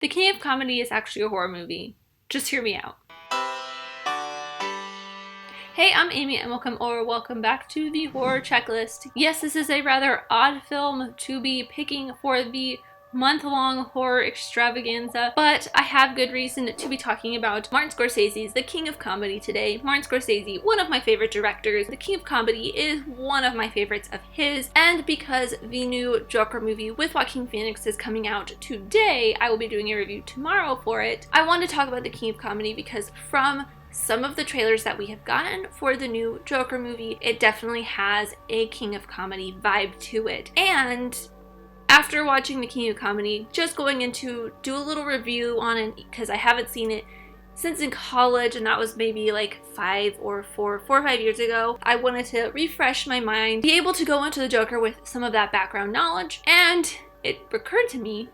The King of Comedy is actually a horror movie. Just hear me out. Hey, I'm Amy and welcome back to the Horror Checklist. Yes, this is a rather odd film to be picking for the month-long horror extravaganza, but I have good reason to be talking about Martin Scorsese's The King of Comedy today. Martin Scorsese, one of my favorite directors. The King of Comedy is one of my favorites of his, and because the new Joker movie with Joaquin Phoenix is coming out today, I will be doing a review tomorrow for it. I want to talk about The King of Comedy because from some of the trailers that we have gotten for the new Joker movie, it definitely has a King of Comedy vibe to it. And after watching The King of Comedy, just going in to do a little review on it because I haven't seen it since in college, and that was maybe like 4 or 5 years ago. I wanted to refresh my mind, be able to go into the Joker with some of that background knowledge, and it occurred to me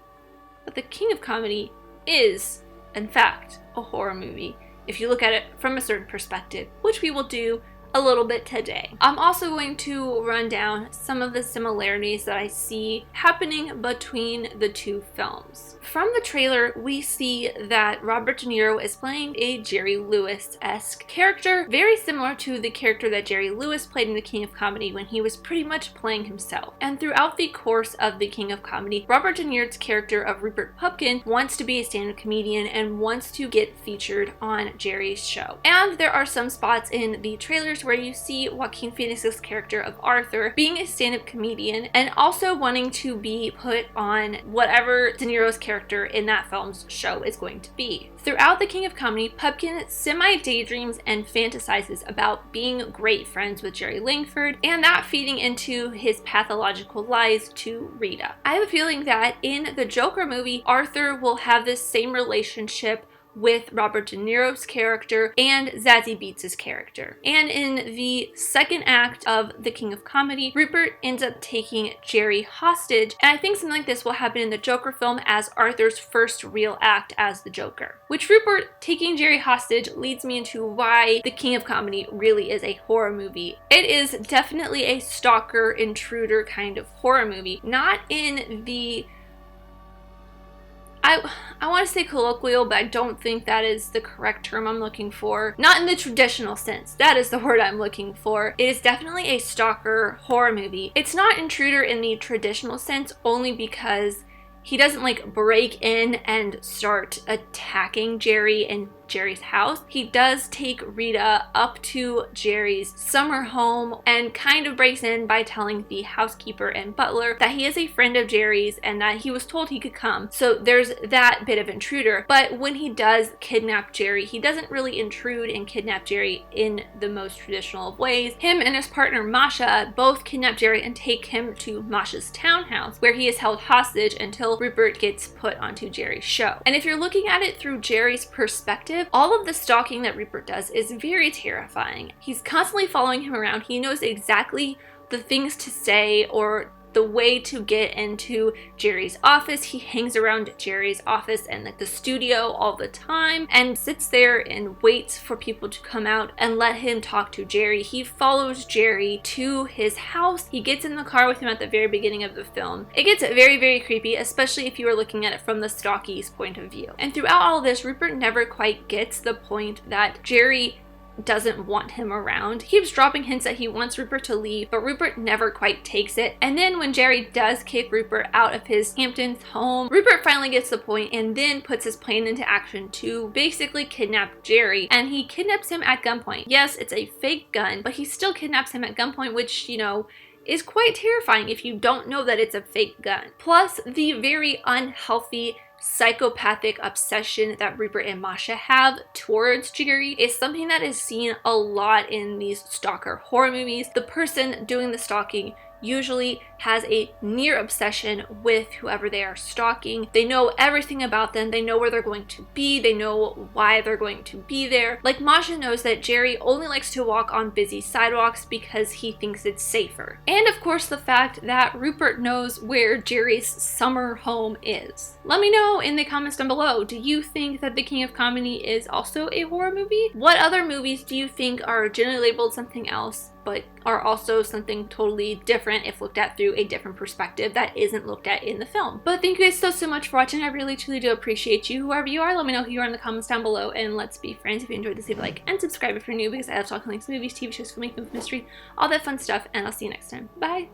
that The King of Comedy is, in fact, a horror movie if you look at it from a certain perspective, which we will do a little bit today. I'm also going to run down some of the similarities that I see happening between the two films. From the trailer, we see that Robert De Niro is playing a Jerry Lewis-esque character, very similar to the character that Jerry Lewis played in The King of Comedy when he was pretty much playing himself. And throughout the course of The King of Comedy, Robert De Niro's character of Rupert Pupkin wants to be a stand-up comedian and wants to get featured on Jerry's show. And there are some spots in the trailers where you see Joaquin Phoenix's character of Arthur being a stand-up comedian and also wanting to be put on whatever De Niro's character in that film's show is going to be. Throughout The King of Comedy, Pupkin semi-daydreams and fantasizes about being great friends with Jerry Langford, and that feeding into his pathological lies to Rita. I have a feeling that in the Joker movie, Arthur will have this same relationship with Robert De Niro's character and Zazie Beetz' character. And in the second act of The King of Comedy, Rupert ends up taking Jerry hostage, and I think something like this will happen in the Joker film as Arthur's first real act as the Joker. Which Rupert taking Jerry hostage leads me into why The King of Comedy really is a horror movie. It is definitely a stalker, intruder kind of horror movie, not in the I want to say colloquial, but I don't think that is the correct term I'm looking for. Not in the traditional sense. That is the word I'm looking for. It is definitely a stalker horror movie. It's not intruder in the traditional sense only because he doesn't like break in and start attacking Jerry in Jerry's house. He does take Rita up to Jerry's summer home and kind of breaks in by telling the housekeeper and butler that he is a friend of Jerry's and that he was told he could come. So there's that bit of intruder. But when he does kidnap Jerry, he doesn't really intrude and kidnap Jerry in the most traditional of ways. Him and his partner Masha both kidnap Jerry and take him to Masha's townhouse, where he is held hostage until Rupert gets put onto Jerry's show. And if you're looking at it through Jerry's perspective, all of the stalking that Rupert does is very terrifying. He's constantly following him around. He knows exactly the things to say or the way to get into Jerry's office. He hangs around Jerry's office and like the studio all the time and sits there and waits for people to come out and let him talk to Jerry. He follows Jerry to his house. He gets in the car with him at the very beginning of the film. It gets very, very creepy, especially if you are looking at it from the stalkie's point of view. And throughout all this, Rupert never quite gets the point that Jerry doesn't want him around. He keeps dropping hints that he wants Rupert to leave, but Rupert never quite takes it. And then when Jerry does kick Rupert out of his Hamptons home, Rupert finally gets the point and then puts his plan into action to basically kidnap Jerry. And he kidnaps him at gunpoint. Yes, it's a fake gun, but he still kidnaps him at gunpoint, which, you know, is quite terrifying if you don't know that it's a fake gun. Plus, the very unhealthy psychopathic obsession that Rupert and Masha have towards Jerry is something that is seen a lot in these stalker horror movies. The person doing the stalking usually has a near obsession with whoever they are stalking. They know everything about them. They know where they're going to be. They know why they're going to be there. Like Masha knows that Jerry only likes to walk on busy sidewalks because he thinks it's safer. And of course the fact that Rupert knows where Jerry's summer home is. Let me know in the comments down below, do you think that The King of Comedy is also a horror movie? What other movies do you think are generally labeled something else but are also something totally different if looked at through a different perspective that isn't looked at in the film. But thank you guys so much for watching. I really truly do appreciate you. Whoever you are, let me know who you are in the comments down below, and let's be friends. If you enjoyed this, leave a like and subscribe if you're new, because I love talking like movies, TV shows, filmmaking, mystery, all that fun stuff, and I'll see you next time. Bye!